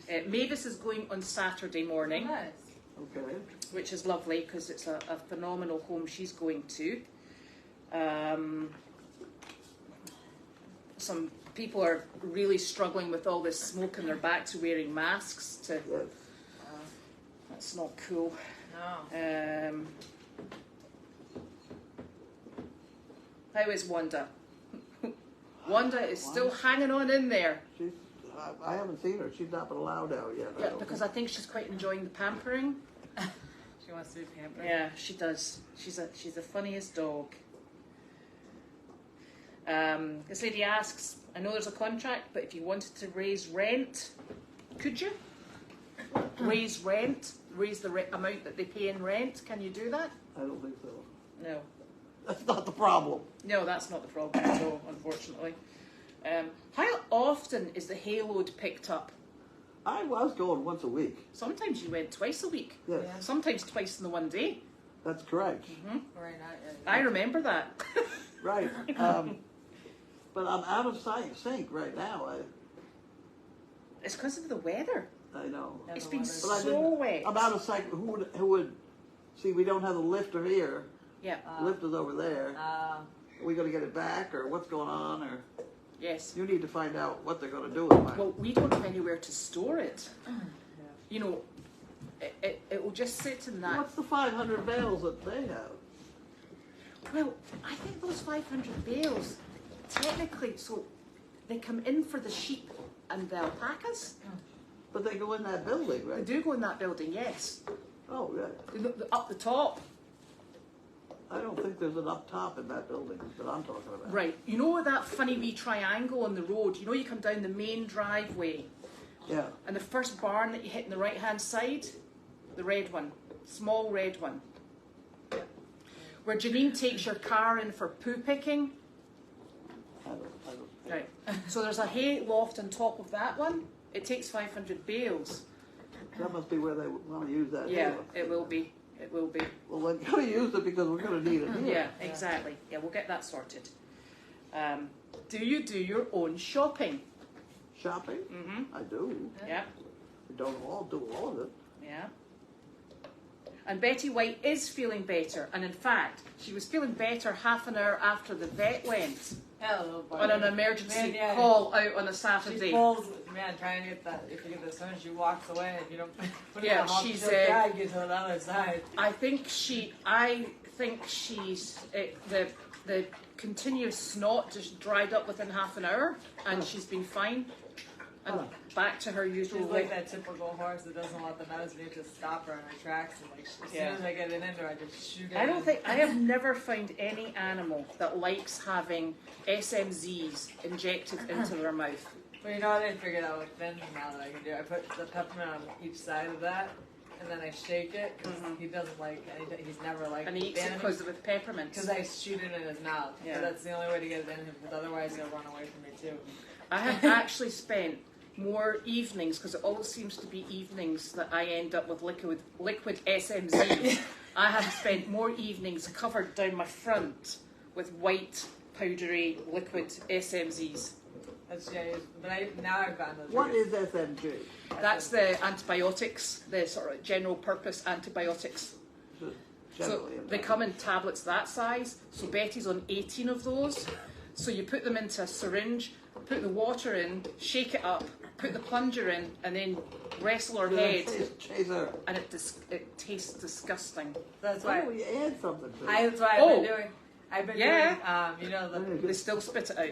S2: Yeah,
S3: Mavis is going on Saturday morning,
S2: nice.
S1: Okay.
S3: which is lovely because it's a phenomenal home she's going to. Some people are really struggling with all this smoke and they're back to wearing masks.
S1: Yes.
S3: That's not cool.
S2: No.
S3: How is Wanda? Wanda is still hanging on in there.
S1: She's. I haven't seen her. She's not been allowed out yet.
S3: Yeah, because I think she's quite enjoying the pampering.
S2: She wants to be pampered.
S3: Yeah, she does. She's the funniest dog. This lady asks, I know there's a contract, but if you wanted to raise rent, could you? Raise the amount that they pay in rent. Can you do that?
S1: I don't think so.
S3: No.
S1: That's not the problem.
S3: No, that's not the problem at all, unfortunately. How often is the hay load picked up?
S1: I was going once a week.
S3: Sometimes you went twice a week.
S1: Yes,
S2: Yeah.
S3: Sometimes twice in the one day.
S1: that's correct.
S2: Right now, yeah.
S3: I remember that.
S1: Right. But I'm out of sync right now.
S3: It's because of the weather.
S1: I know.
S2: Yeah,
S3: It's
S2: the
S3: been
S2: weather's-
S1: But I
S3: so
S1: didn't-
S3: wet.
S1: I'm out of sync. Who would? See, we don't have the lifter here.
S3: Yeah.
S1: Lift is over there.
S2: Uh,
S1: Are we going to get it back, or what's going on? Or
S3: Yes.
S1: you need to find out what they're going to do with mine.
S3: Well, we don't have anywhere to store it.
S2: yeah.
S3: You know, it will just sit in that.
S1: What's the 500 bales that they have?
S3: Well, I think those 500 bales, technically, so they come in for the sheep and the alpacas.
S1: But they go in that building,
S3: They
S1: right?
S3: do go in that building, yes.
S1: Oh, yeah.
S3: Up the top.
S1: I don't think there's an up top in that building that I'm talking about.
S3: Right. You know that funny wee triangle on the road? You know you come down the main driveway
S1: Yeah.
S3: and the first barn that you hit on the right-hand side? The red one. Small red one. Where Janine takes your car in for poo picking.
S1: I don't.
S3: Right. So there's a hay loft on top of that one. It takes 500 bales.
S1: That must be where they want to use that.
S3: Yeah,
S1: hay.
S3: it will be. It will be.
S1: Well, we're going to use it because we're going to need it here.
S3: Yeah, exactly. Yeah, we'll get that sorted. Do you do your own shopping?
S1: Shopping?
S3: Mm-hmm.
S1: I do.
S3: Yeah,
S1: We don't all do all of it.
S3: yeah. And Betty White is feeling better. And in fact, she was feeling better half an hour after the vet went
S2: Hello, buddy.
S3: on an emergency
S2: Man, yeah.
S3: call out on a
S2: She
S3: Saturday.
S2: pulls, man, trying to get that. If you get this one, she walks away. If you don't put it
S3: Yeah,
S2: in the
S3: she's,
S2: she'll drag you to the other side.
S3: I think she's the continuous snot just dried up within half an hour, and she's been fine and back to her usual.
S2: She's like that typical horse that doesn't let the nose need to stop her in her tracks. And like, as soon as I get it into her, I just shoot it.
S3: I have never found any animal that likes having SMZs injected into their mouth.
S2: Well, you know what I figured out with Finn now that I can do? I put the peppermint on each side of that, and then I shake it because he doesn't like. He's never liked.
S3: And he eats it because with peppermint.
S2: Because I shoot it in his mouth.
S3: Yeah.
S2: So that's the only way to get it in him. Because otherwise, he'll run away from me too.
S3: I have actually spent more evenings, because it always seems to be evenings that I end up with liquid SMZ. I have spent more evenings covered down my front with white, powdery, liquid SMZs.
S2: That's but now I've gotten those.
S1: What is SMG?
S3: That's the antibiotics, the sort of general purpose antibiotics. So they come in tablets that size. So Betty's on 18 of those. So you put them into a syringe, put the water in, shake it up, put the plunger in, and then wrestle her head. And it tastes disgusting.
S2: That's
S1: Why
S2: why
S1: don't we add something to it?
S2: that's why I've been doing. I've been
S3: Yeah.
S2: doing.
S3: They still spit it out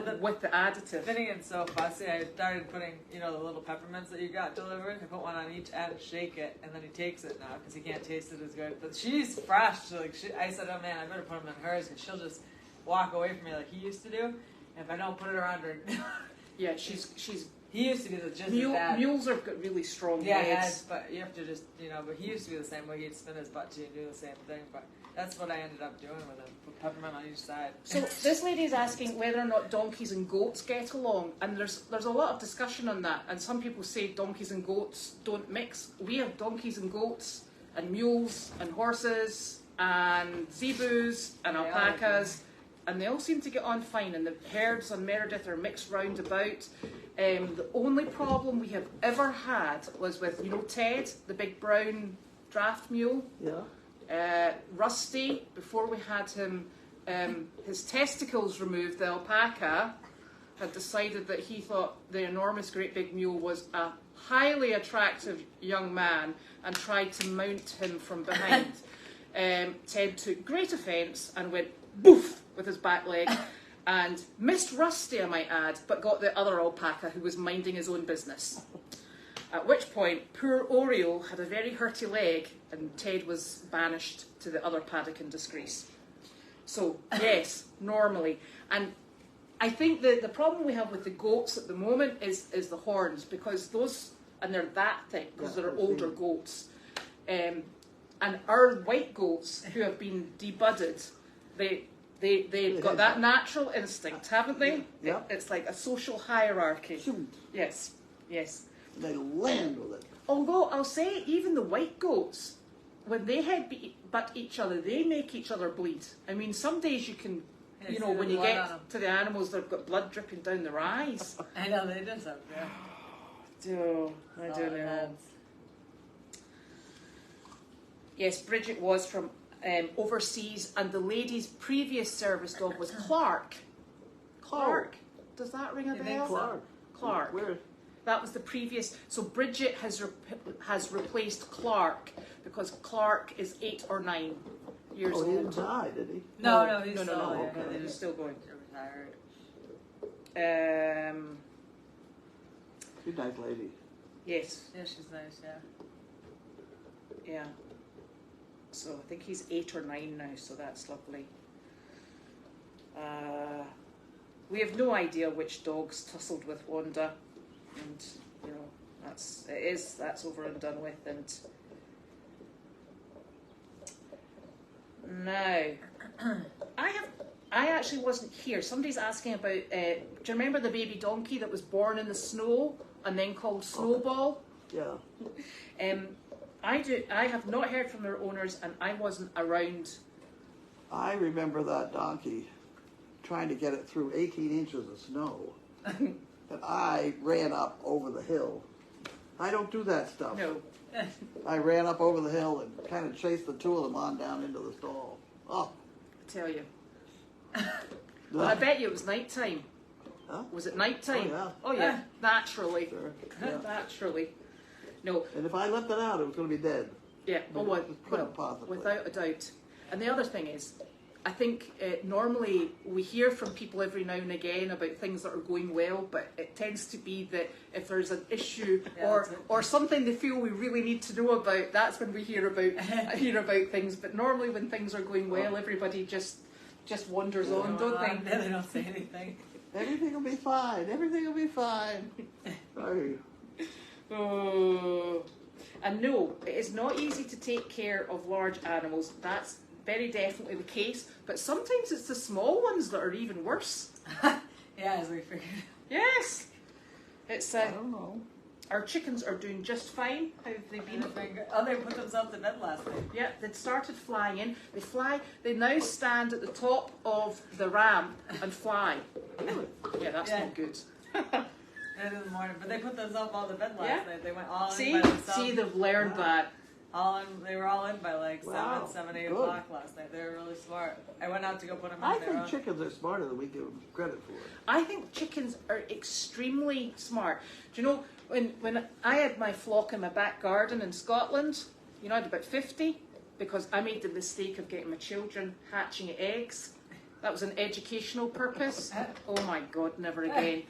S3: and with the additive.
S2: Finnegan's so fussy. I started putting, the little peppermints that you got delivered. I put one on each end, shake it, and then he takes it now because he can't taste it as good. But she's fresh. So I said, oh man, I better put them in hers because she'll just walk away from me like he used to do. And if I don't put it around her,
S3: Yeah, she's.
S2: he used to be just as bad.
S3: Mules have got really strong
S2: Yeah,
S3: heads.
S2: but you have to just, but he used to be the same way. He'd spin his butt to you and do the same thing. But that's what I ended up doing with him. Put peppermint on each side.
S3: So this lady is asking whether or not donkeys and goats get along, and there's a lot of discussion on that. And some people say donkeys and goats don't mix. We have donkeys and goats, and mules and horses and zebus and alpacas, and they all seem to get on fine. And the herds on Meredith are mixed round about. The only problem we have ever had was with Ted, the big brown draft mule.
S1: Yeah.
S3: Rusty, before we had him, his testicles removed, the alpaca had decided that he thought the enormous great big mule was a highly attractive young man and tried to mount him from behind. Ted took great offence and went boof with his back leg and missed Rusty, I might add, but got the other alpaca who was minding his own business. At which point, poor Oriole had a very hurty leg and Ted was banished to the other paddock in disgrace. So, yes, normally. And I think the problem we have with the goats at the moment is the horns, because those, and they're that thick, because they're older goats. And our white goats, who have been debudded, they've got that natural instinct, haven't they?
S1: Yeah.
S3: It's like a social hierarchy.
S1: Shoot.
S3: Yes.
S1: They land with it.
S3: Although I'll say, even the white goats, when they butt each other, they make each other bleed. I mean, some days you can, when you get to the animals, they've got blood dripping down their eyes.
S2: I know, they just up there.
S3: I don't know. Yes, Bridget was from overseas, and the lady's previous service dog was Clark. Clark. Does that ring a bell? Clark.
S1: Where?
S3: That was the previous. So Bridget has replaced Clark because Clark is 8 or 9 years
S1: Oh,
S3: old.
S1: he didn't die, did he?
S2: No, he's
S3: no.
S2: still
S1: Okay.
S3: He's still going.
S2: Retired.
S1: She's a nice lady.
S3: Yes.
S2: Yeah, she's nice,
S3: Yeah. So I think he's 8 or 9 now. So that's lovely. We have no idea which dogs tussled with Wanda, and that's over and done with. And now, I actually wasn't here. Somebody's asking about. Do you remember the baby donkey that was born in the snow and then called Snowball?
S1: Yeah.
S3: I do. I have not heard from their owners, and I wasn't around.
S1: I remember that donkey trying to get it through 18 inches of snow. And I ran up over the hill I don't do that stuff.
S3: No.
S1: I ran up over the hill and kind of chased the two of them on down into the stall. Oh.
S3: I tell you. Well, I bet you it was nighttime.
S1: Huh?
S3: Was it nighttime?
S1: Oh, yeah.
S3: Oh, yeah. Naturally.
S1: Sure. Yeah.
S3: Naturally. No.
S1: And if I left it out, it was going to be dead.
S3: Yeah. Oh, well,
S1: Couldn't possibly.
S3: without a doubt. And the other thing is, I think normally we hear from people every now and again about things that are going well, but it tends to be that if there's an issue or something they feel we really need to know about, that's when we hear about things. But normally when things are going well, everybody just wanders on, don't they?
S2: They don't say anything.
S1: Everything will be fine. Everything will be fine. Sorry.
S3: Oh. And no, it is not easy to take care of large animals. That's very definitely the case. But sometimes it's the small ones that are even worse.
S2: Yeah, as we figured.
S3: Yes. It's
S1: I don't know.
S3: our chickens are doing just fine. How have they been?
S2: Oh, they put themselves to bed last night.
S3: Yeah, they'd started flying in. They fly. They now stand at the top of the ramp and fly.
S1: Really?
S3: Yeah, that's not good.
S2: And in the morning, but they put themselves all to bed last
S3: Yeah.
S2: night. They went all
S3: See,
S2: in by themselves.
S3: see, they've learned that.
S2: They were all in by like
S1: Wow,
S2: 7, 8
S1: good.
S2: o'clock last night. They were really smart. I went out to go put them in.
S1: I
S2: They were
S1: think
S2: on-
S1: chickens are smarter than we give them credit for.
S3: I think chickens are extremely smart. Do you know, when I had my flock in my back garden in Scotland, you know, I had about 50, because I made the mistake of getting my children hatching eggs. That was an educational purpose. Oh my God, never again.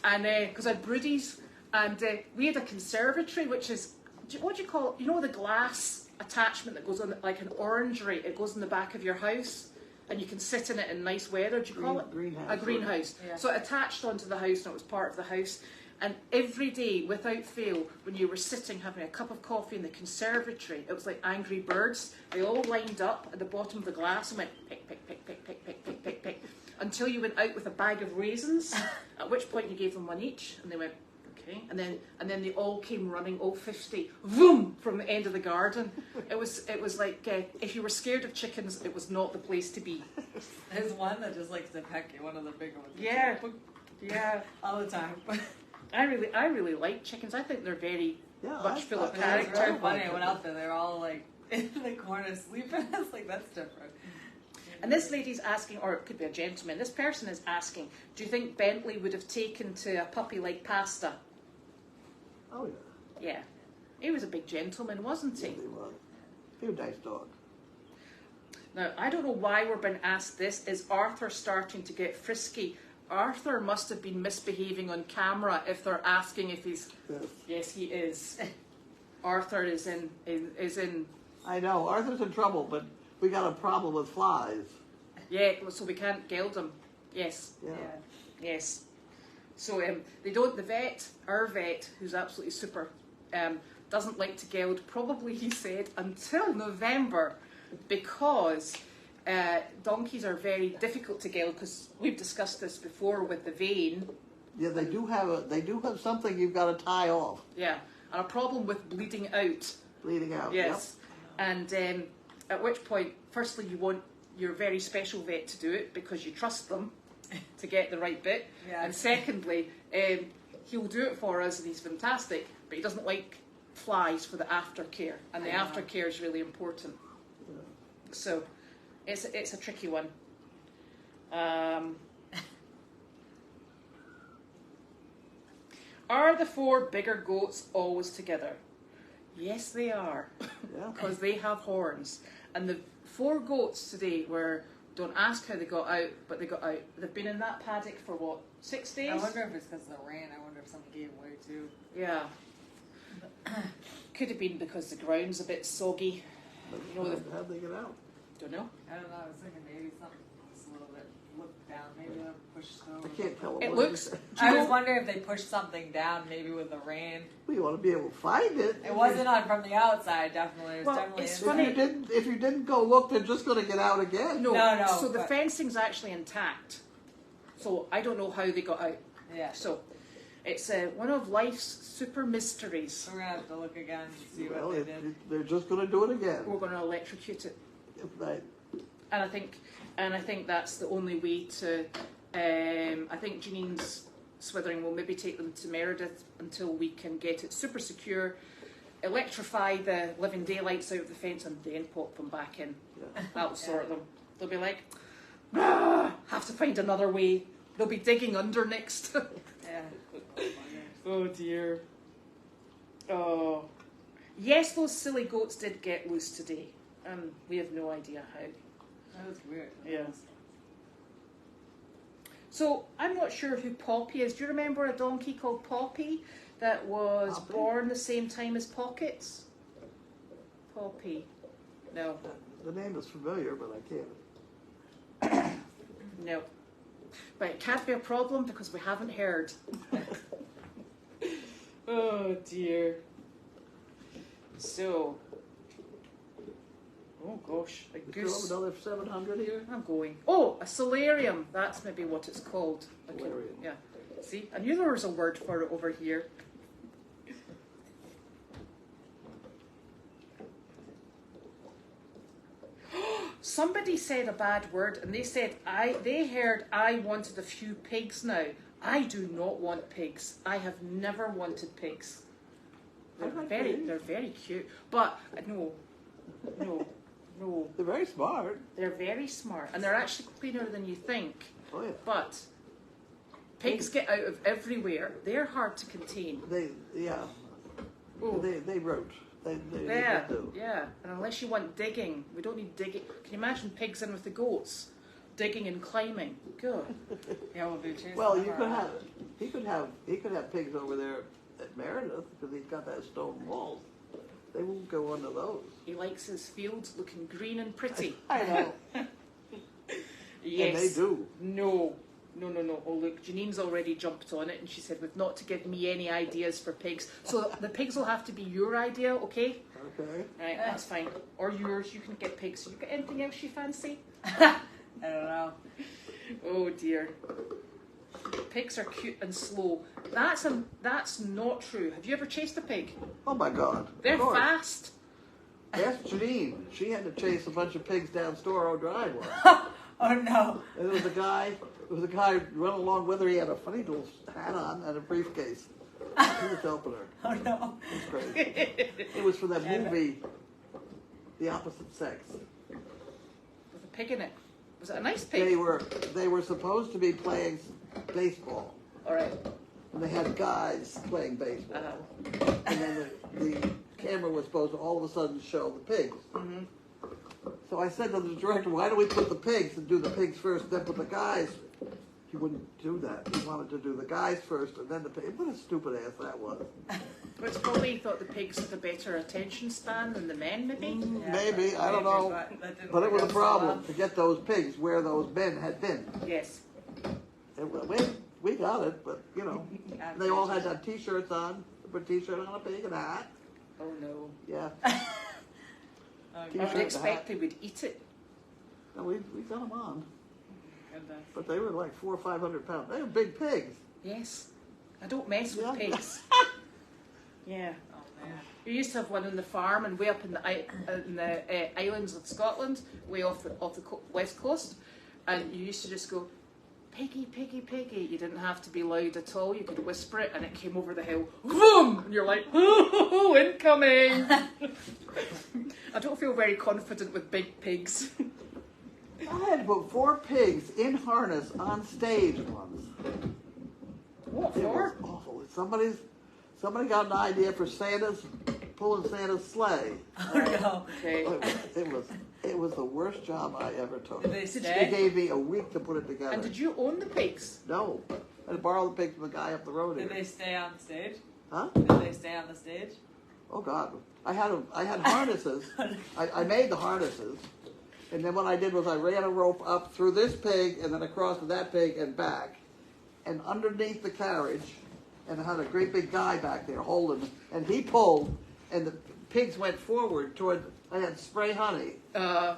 S3: And because I had broodies, and we had a conservatory, which is, what do you call it? You know the glass attachment that goes on, like an orangery, it goes in the back of your house, and you can sit in it in nice weather. Do you call it?
S1: Greenhouse.
S3: A greenhouse.
S2: Yeah.
S3: So it attached onto the house, and it was part of the house. And every day, without fail, when you were sitting having a cup of coffee in the conservatory, it was like Angry Birds. They all lined up at the bottom of the glass and went pick, pick, pick, pick, pick, pick, pick, pick, pick, until you went out with a bag of raisins. At which point you gave them one each, and they went okay. And then they all came running, all 50, boom, from the end of the garden. It was like if you were scared of chickens, it was not the place to be.
S2: There's one that just likes to peck you. One of the bigger ones.
S3: Yeah, yeah.
S2: All the time.
S3: I really like chickens. I think they're very much full of
S2: It was
S3: character.
S2: really funny. I went out there. They were all like in the corner sleeping. I was like, that's different.
S3: And this lady's asking, or it could be a gentleman, this person is asking, do you think Bentley would have taken to a puppy like Pasta?
S1: Oh, yeah.
S3: Yeah. He was a big gentleman, wasn't he?
S1: Yes, he was. He was a nice dog.
S3: Now, I don't know why we're being asked this. Is Arthur starting to get frisky? Arthur must have been misbehaving on camera if they're asking if he's...
S1: Yes.
S3: Yes, he is. Arthur is in...
S1: I know. Arthur's in trouble, but we got a problem with flies.
S3: Yeah, so we can't geld him. Yes.
S1: Yeah.
S3: Yes. So they don't. The vet, our vet, who's absolutely super, doesn't like to geld. Probably, he said, until November, because donkeys are very difficult to geld. Because we've discussed this before with the vein.
S1: Yeah, they do have something you've got to tie off.
S3: Yeah, and a problem with bleeding out.
S1: Bleeding out.
S3: Yes. And at which point, firstly, you want your very special vet to do it because you trust them to get the right bit.
S2: Yeah.
S3: And secondly, he'll do it for us and he's fantastic, but he doesn't like flies for the aftercare, and the aftercare is really important.
S1: Yeah.
S3: So it's a tricky one. Are the 4 bigger goats always together? Yes, they are,
S1: Yeah.
S3: because they have horns. And the 4 goats today were, don't ask how they got out, but they got out. They've been in that paddock for what, 6 days?
S2: I wonder if it's because of the rain. I wonder if something gave way too.
S3: Yeah. Could have been because the ground's a bit soggy. You know,
S1: How'd they get out?
S3: don't know.
S2: I don't know. I was thinking maybe something just a little bit looked down. Maybe they pushed over.
S1: I can't tell.
S3: It
S1: what
S3: looks.
S1: is.
S2: I was wondering if they pushed something down, maybe with the rain.
S1: We want to be able to find it.
S2: It wasn't on from the outside, definitely. It was
S3: Well,
S2: definitely
S3: it's
S2: inside.
S3: funny.
S1: If you didn't go look, they're just going to get out again.
S3: No,
S2: No,
S3: so the
S2: but-
S3: fencing's actually intact. So I don't know how they got out.
S2: Yeah.
S3: So it's one of life's super mysteries.
S2: So we're gonna have to look again and see
S1: Well,
S2: what they did.
S1: they're just going to do it again.
S3: We're going to electrocute it.
S1: Right.
S3: And I think that's the only way to. I think Janine's swithering. We'll maybe take them to Meredith until we can get it super secure, electrify the living daylights out of the fence, and then pop them back in.
S1: Yeah.
S3: That'll sort them. They'll be like, have to find another way. They'll be digging under next.
S2: Yeah.
S3: Oh dear. Oh. Yes, those silly goats did get loose today. We have no idea how.
S2: That was weird.
S3: Yeah. So, I'm not sure who Poppy is. Do you remember a donkey called Poppy that was
S1: Poppy?
S3: born the same time as Pockets? Poppy. No.
S1: The name is familiar, but I can't.
S3: No. But it can't be a problem because we haven't heard. Oh dear. So. Oh gosh, a
S1: You still
S3: goose.
S1: have another 700 here?
S3: I'm going. Oh, a solarium. That's maybe what it's called.
S1: Solarium.
S3: Yeah. See, I knew there was a word for it over here. Somebody said a bad word, and they said they heard I wanted a few pigs now. I do not want pigs. I have never wanted pigs.
S1: I like pigs.
S3: They're very cute. But no.
S1: They're very smart.
S3: They're very smart, and they're actually cleaner than you think.
S1: Oh, yeah.
S3: But pigs get out of everywhere. They're hard to contain.
S1: Oh. They root. They
S3: Yeah,
S1: do.
S3: yeah. And unless you want digging, we don't need digging. Can you imagine pigs in with the goats, digging and climbing? Good.
S2: Yeah, we'll be chasing
S1: Well,
S2: them
S1: you
S2: around.
S1: he could have pigs over there at Meredith because he's got that stone wall. They won't go under those.
S3: He likes his fields looking green and pretty.
S1: I know.
S3: Yes.
S1: And they do.
S3: No. Oh, look, Janine's already jumped on it, and she said, "With not to give me any ideas for pigs." So the pigs will have to be your idea, okay?
S1: Okay.
S3: Right, that's fine. Or yours. You can get pigs. You got anything else you fancy?
S2: I don't know.
S3: Oh dear. Pigs are cute and slow. That's not true. Have you ever chased a pig?
S1: Oh my God.
S3: They're
S1: Of course.
S3: fast.
S1: Ask Janine. She had to chase a bunch of pigs down Storrow Drive once.
S2: Oh no.
S1: And there was a guy running along with her. He had a funny little hat on and a briefcase. He was helping her.
S2: Oh no.
S1: It was crazy. It was for that movie, The Opposite Sex.
S3: With a pig in it. Was it a nice pig?
S1: They were supposed to be playing baseball,
S3: All right.
S1: and they had guys playing baseball.
S3: Uh-huh.
S1: And then the camera was supposed to all of a sudden show the pigs.
S3: Mm-hmm.
S1: So I said to the director, "Why don't we put the pigs and do the pigs first, then put the guys?" He wouldn't do that. He wanted to do the guys first and then the pigs. What a stupid ass that was.
S3: But it's probably thought the pigs had a better attention span than the men, maybe.
S2: Yeah,
S1: Maybe, I don't know.
S2: that didn't
S1: But it
S2: work
S1: was a
S2: out so
S1: problem
S2: well.
S1: to get those pigs where those men had been.
S3: Yes.
S1: We got it, but you know, they all had to have T-shirts on. Put a T-shirt on, a pig, and a hat.
S3: Oh no.
S1: Yeah.
S2: Oh,
S3: I would
S1: T-shirt and a
S3: expect
S1: hat.
S3: they would eat it.
S1: No, we got them on,
S2: goodness.
S1: but they were like 400 or 500 pounds. They were big pigs.
S3: Yes. I don't mess with
S1: Yeah.
S3: pigs. Yeah.
S2: Oh man.
S3: We used to have one on the farm and way up in the islands of Scotland, way off the west coast, and you used to just go, "Piggy, piggy, piggy." You didn't have to be loud at all. You could whisper it, and it came over the hill. Vroom! And you're like, "Oh, incoming!" I don't feel very confident with big pigs.
S1: I had to put 4 pigs in harness on stage once.
S3: What
S1: It was
S3: for?
S1: awful. Somebody got an idea for pulling Santa's sleigh.
S2: Oh no.
S3: Okay.
S1: It was the worst job I ever took.
S2: Did they
S1: They
S2: stay?
S1: gave me a week to put it together.
S3: And did you own the pigs?
S1: No, I had to borrow the pigs from the guy up the road
S2: Did
S1: here.
S2: they stay on stage?
S1: Huh?
S2: Did they stay on the stage?
S1: Oh God, I had harnesses. I made the harnesses, and then what I did was I ran a rope up through this pig and then across to that pig and back, and underneath the carriage, and I had a great big guy back there holding, and he pulled, and the pigs went forward toward. I had spray honey, and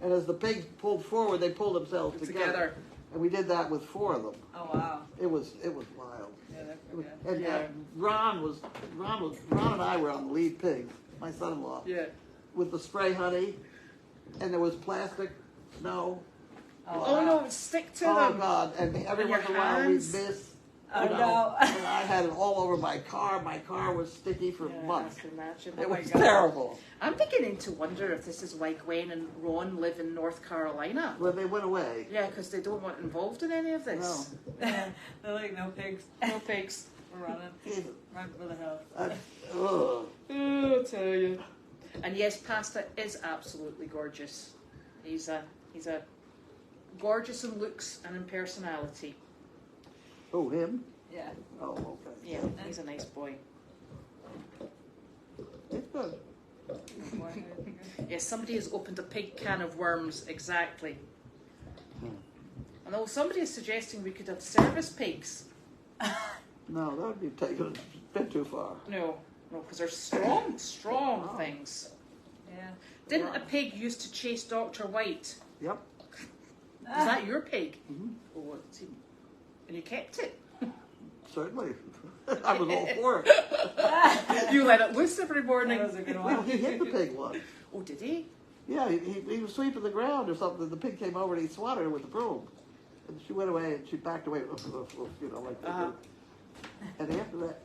S1: as the pigs pulled forward, they pulled themselves together. And we did that with 4 of them.
S2: Oh wow.
S1: It was wild.
S2: Yeah,
S1: It
S2: they're
S1: was,
S2: good.
S1: and
S3: Yeah.
S1: Ron and I were on the lead pigs, my son-in-law,
S3: Yeah.
S1: with the spray honey, and there was plastic snow.
S3: Oh
S2: wow.
S3: no, stick to
S1: Oh
S3: them.
S1: God! And every
S3: And your
S1: once in a while we'd
S3: hands.
S1: miss,
S2: Oh
S1: You know,
S2: no.
S1: and I had it all over my car. My car was sticky for months.
S3: I can imagine.
S1: It
S2: Oh my
S1: was
S2: God.
S1: terrible.
S3: I'm beginning to wonder if this is why Gwen and Ron live in North Carolina.
S1: When they went away.
S3: Yeah, because they don't want involved in any of this.
S2: They're like, no pigs.
S3: No pigs.
S2: We're running.
S1: Jesus.
S2: Run for the hills.
S1: Ugh.
S3: Oh, I tell you. And yes, Pasta is absolutely gorgeous. He's a gorgeous in looks and in personality.
S1: Oh, him?
S2: Yeah.
S1: Oh, okay.
S3: Yeah, he's a nice boy.
S1: It's good.
S3: Yes, somebody has opened a big can of worms, exactly. And oh, somebody is suggesting we could have service pigs.
S1: No, that would be taking it a bit too far.
S3: No, because they're strong
S1: Oh.
S3: things.
S2: Yeah.
S3: Didn't a pig used to chase Dr. White?
S1: Yep.
S3: Was that your pig?
S1: Mhm.
S3: Oh, and you kept it?
S1: Certainly. I was all for it.
S3: You let it loose every morning.
S2: That was a good
S1: Well,
S2: one.
S1: he hit the pig once.
S3: Oh, did he?
S1: Yeah, he was sweeping the ground or something. The pig came over and he swatted her with the broom. And she went away and she backed away, you know, like they
S3: Uh-huh.
S1: do. And after that,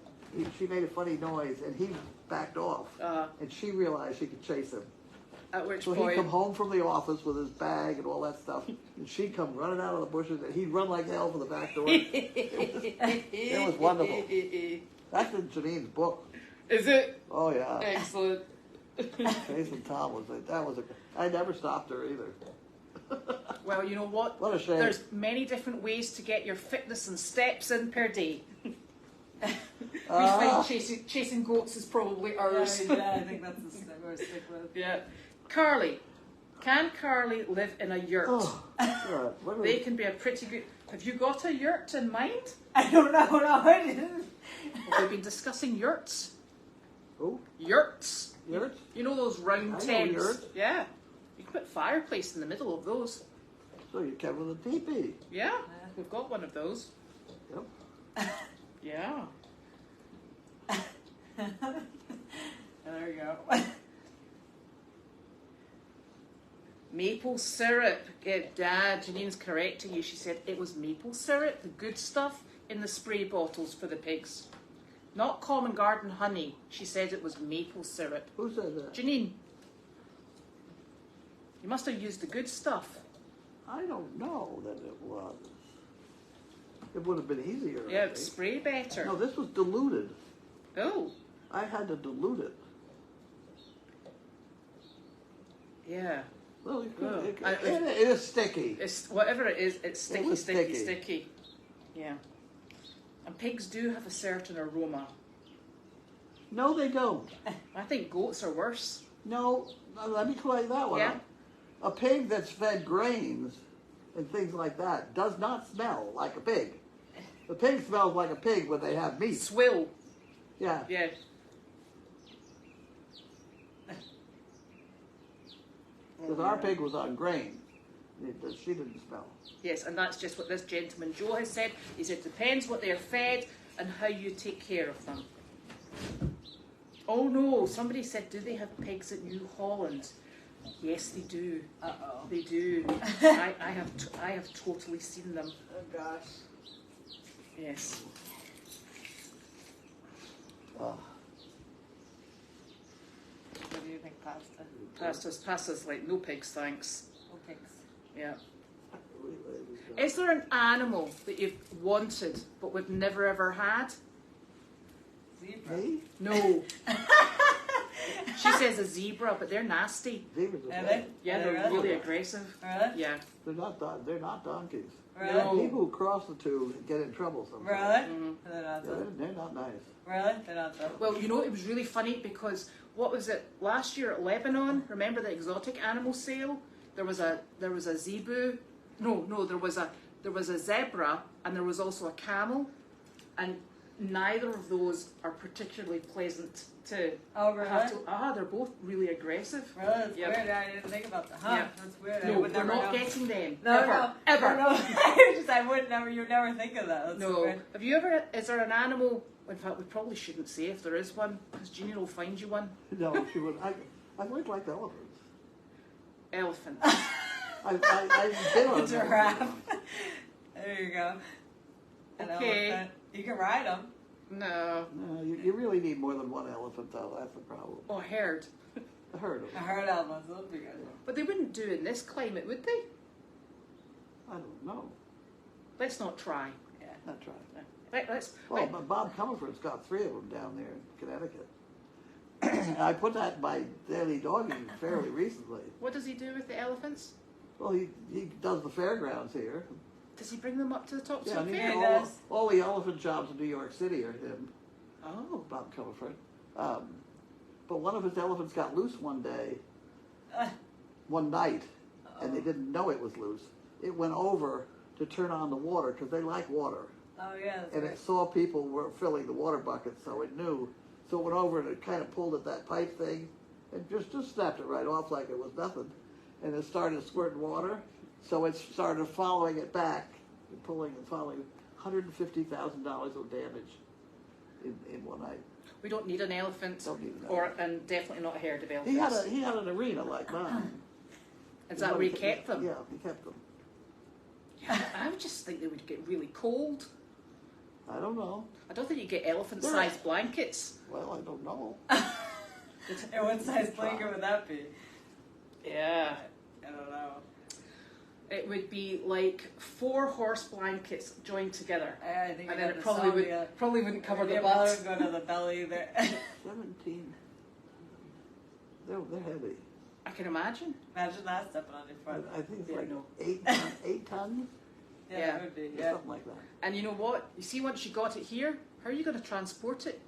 S1: she made a funny noise and he backed off. And she realized she could chase him.
S3: At which
S1: So he'd
S3: point,
S1: come home from the office with his bag and all that stuff. And she'd come running out of the bushes and he'd run like hell for the back door. It was wonderful. That's in Janine's book.
S3: Is it?
S1: Oh, yeah.
S3: Excellent.
S1: Chasing Tom was I never stopped her either.
S3: Well, you know what?
S1: What a shame.
S3: There's many different ways to get your fitness and steps in per day. We find chasing goats is probably ours.
S2: Yeah, I think that's the step we're stick with.
S3: Yeah. Carly. Can Carly live in a yurt?
S1: Oh, God. What are
S3: They
S1: we-
S3: can be a pretty good... Have you got a yurt in mind?
S2: I don't know. No, I didn't.
S3: We've been discussing yurts.
S1: Oh,
S3: Yurts.
S1: yurts?
S3: You know those round
S1: I know
S3: tents?
S1: yurts.
S3: Yeah. You can put fireplace in the middle of those.
S1: So you kept with a teepee.
S3: Yeah. We've got one of those.
S1: Yep.
S3: Yeah.
S2: There we go.
S3: Maple syrup. Dad, Janine's correcting you. She said it was maple syrup, the good stuff, in the spray bottles for the pigs. Not common garden honey. She said it was maple syrup.
S1: Who said that?
S3: Janine, you must have used the good stuff.
S1: I don't know that it was. It would have been easier. I
S3: Yeah,
S1: think.
S3: spray better.
S1: No, this was diluted.
S3: Oh,
S1: I had to dilute it.
S3: yeah.
S1: Well, you could,
S3: Oh.
S1: it is sticky.
S3: It's whatever it is. It's sticky,
S1: was
S3: sticky,
S1: sticky.
S3: sticky. Yeah. And pigs do have a certain aroma.
S1: No, they don't.
S3: I think goats are worse.
S1: No, let me clear that one
S3: Yeah.
S1: up. A pig that's fed grains and things like that does not smell like a pig. The pig smells like a pig when they have meat.
S3: Swill.
S1: Yeah.
S3: Yeah.
S1: Because our pig was on grain. She didn't smell.
S3: Yes, and that's just what this gentleman Joe has said. He said it depends what they're fed and how you take care of them. Oh no, somebody said, do they have pigs at New Holland? Yes, they do.
S2: Uh-oh.
S3: They do. I have totally seen them.
S2: Oh gosh.
S3: Yes.
S1: Oh.
S2: What do you think, pasta?
S3: Pasta's like, no pigs, thanks.
S2: Oh, pigs.
S3: Yeah. Is there an animal that you've wanted but we've never ever had?
S2: Zebra.
S1: Me?
S3: No. She says a zebra, but they're nasty.
S1: Zebras are
S2: Are
S1: bad.
S2: they?
S3: Yeah,
S2: Are
S3: they're
S2: they
S3: really aggressive.
S2: Really?
S3: Yeah.
S1: They're not donkeys.
S2: Really?
S3: No.
S1: People who cross the two get in trouble sometimes.
S2: Really?
S3: Mhm.
S2: They're not
S1: Yeah,
S2: though.
S1: they're not nice.
S2: Really? They're not though.
S3: Well, you know, it was really funny because what was it last year at Lebanon? Remember the exotic animal sale? There was a zebu. No, there was a zebra and there was also a camel, and neither of those are particularly pleasant to
S2: Oh, really?
S3: have to. They're both really aggressive.
S2: Really? That's
S3: Yep.
S2: weird. I didn't think about that. Huh?
S3: Yeah.
S2: That's weird. I
S3: No,
S2: would
S3: we're
S2: never
S3: not
S2: know.
S3: getting them.
S2: No,
S3: ever,
S2: no,
S3: ever.
S2: No, I would never. You would never think of that. That's so
S3: No.
S2: weird.
S3: Have you ever? Is there an animal? In fact, we probably shouldn't say if there is one, because Jeannie will find you one.
S1: No, she would. I always liked elephants.
S3: Elephant.
S1: I've been on
S2: A
S1: an
S2: giraffe.
S1: elephant.
S2: There you go. An
S3: Okay.
S2: elephant. You can ride them.
S3: No.
S1: No, you really need more than one elephant, though. That's the problem.
S3: Or herd.
S1: A herd of
S2: I
S1: them.
S2: heard elephants. That would be good.
S3: But they wouldn't do it in this climate, would they?
S1: I don't know.
S3: Let's not try.
S2: Yeah.
S1: Not trying.
S3: Right, let's.
S1: Well,
S3: right.
S1: but Bob Comerford's got 3 of them down there in Connecticut. I put that in my daily dogging fairly recently.
S3: What does he do with the elephants?
S1: Well, he does the fairgrounds here.
S3: Does he bring them up to the top
S1: Yeah,
S3: to
S1: and
S3: the
S1: he
S3: fair?
S2: he
S1: all,
S2: does.
S1: all the elephant jobs in New York City are him,
S3: Oh.
S1: Bob Comerford. But one of his elephants got loose one day, one night, and they didn't know it was loose. It went over to turn on the water because they like water.
S2: Oh yeah. That's
S1: And
S2: right.
S1: it saw people were filling the water buckets, so it knew. So it went over and it kind of pulled at that pipe thing and just snapped it right off like it was nothing. And it started squirting water, so it started following it back, and pulling and following. $150,000 of damage in one night.
S3: We don't need an elephant,
S1: Don't need an
S3: or and definitely not a herd of
S1: He
S3: elephants.
S1: had an arena like mine.
S3: Is that where he kept them?
S1: Yeah, he kept them.
S3: I would just think they would get really cold.
S1: I don't know.
S3: I don't think you get elephant-sized blankets.
S1: Well, I don't know.
S2: And what size blanket would that be?
S3: Yeah.
S2: I don't know.
S3: It would be like 4 horse blankets joined together,
S2: I think
S3: and
S2: you'd
S3: then
S2: have
S3: it
S2: to
S3: probably
S2: solve the,
S3: probably wouldn't cover the
S2: yeah,
S3: butt.
S2: would go to the belly there.
S1: 17. They're heavy.
S3: I can imagine.
S2: Imagine that stepping on your foot.
S1: I think it's
S3: Yeah,
S1: like
S3: no.
S1: 8 tons,
S2: Yeah,
S3: Yeah.
S2: it would be.
S1: or
S2: Yeah.
S1: something like that.
S3: And you know what? You see, once you got it here, how are you going to transport it?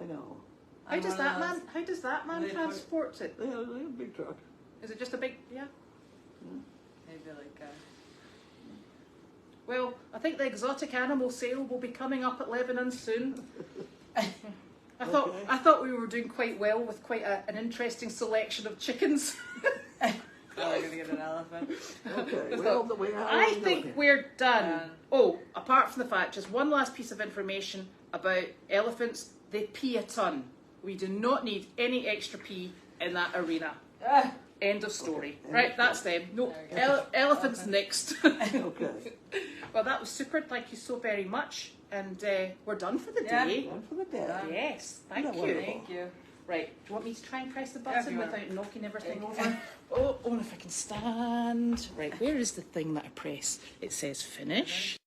S1: I know.
S3: How
S2: On
S3: does
S2: one of
S3: that
S2: those-
S3: man? How does that man
S2: They put-
S3: transport it?
S1: They had a big truck.
S3: Is it just a big? Yeah.
S2: Maybe like.
S3: Well, I think the exotic animal sale will be coming up at Lebanon soon.
S1: Okay.
S3: I thought we were doing quite well with quite an interesting selection of chickens.
S2: Oh, I'm gonna get an elephant.
S1: Okay.
S3: So,
S1: Well, how are
S3: I
S1: we doing
S3: think
S1: here?
S3: we're done.
S2: Done.
S3: Oh, apart from the fact, just one last piece of information about elephants. They pee a ton. We do not need any extra pee in that arena.
S2: Ah,
S3: End of story.
S1: Okay.
S3: Right, that's them. No,
S2: There we go.
S3: elephants next.
S1: Okay.
S3: Well, that was super. Thank you so very much. And we're done for the
S2: Yeah.
S3: day.
S1: One for the day.
S2: Done.
S3: Yes, thank
S1: Isn't that
S3: you.
S1: wonderful?
S2: thank you.
S3: Right, do you want me to try and press the
S2: Yeah, if
S3: button
S2: you want.
S3: without knocking everything
S2: Yeah.
S3: over? Oh, if I can stand. Right, where is the thing that I press? It says finish.